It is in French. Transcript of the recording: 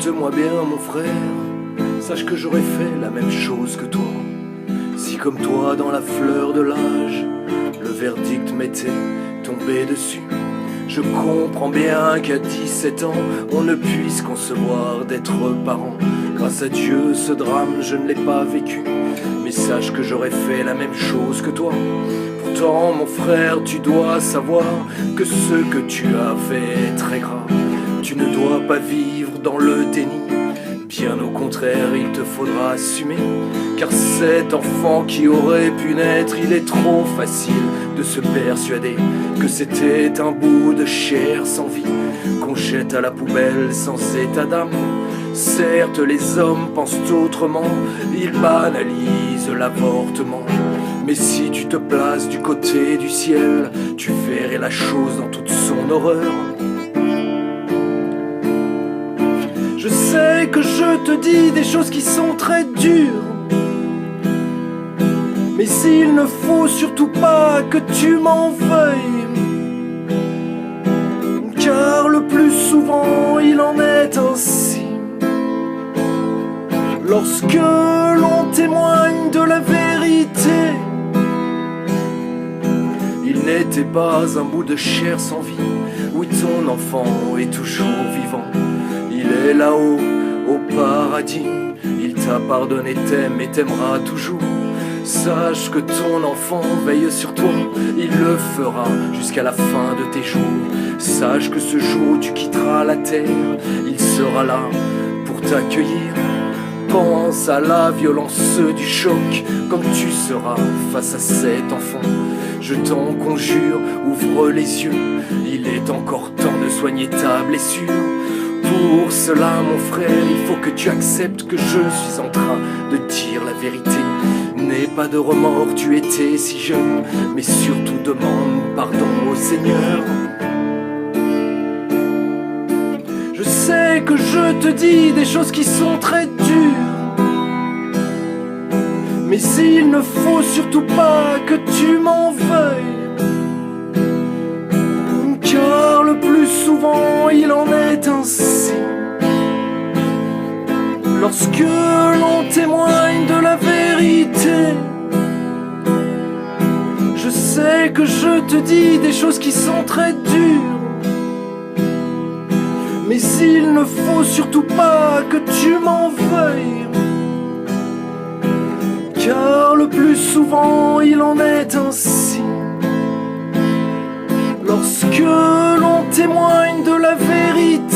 Écoute-moi bien mon frère, sache que j'aurais fait la même chose que toi. Si comme toi dans la fleur de l'âge, le verdict m'était tombé dessus. Je comprends bien qu'à 17 ans, on ne puisse concevoir d'être parent. Grâce à Dieu, ce drame, je ne l'ai pas vécu. Mais sache que j'aurais fait la même chose que toi. Pourtant, mon frère, tu dois savoir que ce que tu as fait est très grave. Tu ne dois pas vivre dans le déni. Bien au contraire, il te faudra assumer. Car cet enfant qui aurait pu naître, il est trop facile de se persuader que c'était un bout de chair sans vie, qu'on jette à la poubelle sans état d'âme. Certes, les hommes pensent autrement, ils banalisent l'avortement. Mais si tu te places du côté du ciel, tu verrais la chose dans toute son horreur. Je sais que je te dis des choses qui sont très dures, mais il ne faut surtout pas que tu m'en veuilles, car le plus souvent il en est ainsi. Lorsque l'on témoigne de la vérité, il n'était pas un bout de chair sans vie. Oui, ton enfant est toujours vivant. Il est là-haut, au paradis. Il t'a pardonné, t'aime et t'aimera toujours. Sache que ton enfant veille sur toi. Il le fera jusqu'à la fin de tes jours. Sache que ce jour où tu quitteras la terre, il sera là pour t'accueillir. Pense à la violence du choc comme tu seras face à cet enfant. Je t'en conjure, ouvre les yeux. Il est encore temps de soigner ta blessure. Pour cela, mon frère, il faut que tu acceptes que je suis en train de dire la vérité. N'aie pas de remords, tu étais si jeune, mais surtout demande pardon au Seigneur. Je sais que je te dis des choses qui sont très dures, mais il ne faut surtout pas que tu m'en veuilles, car le plus souvent il en est ainsi. Lorsque l'on témoigne de la vérité, je sais que je te dis des choses qui sont très dures, mais il ne faut surtout pas que tu m'en veuilles, car le plus souvent il en est ainsi. Lorsque l'on témoigne de la vérité,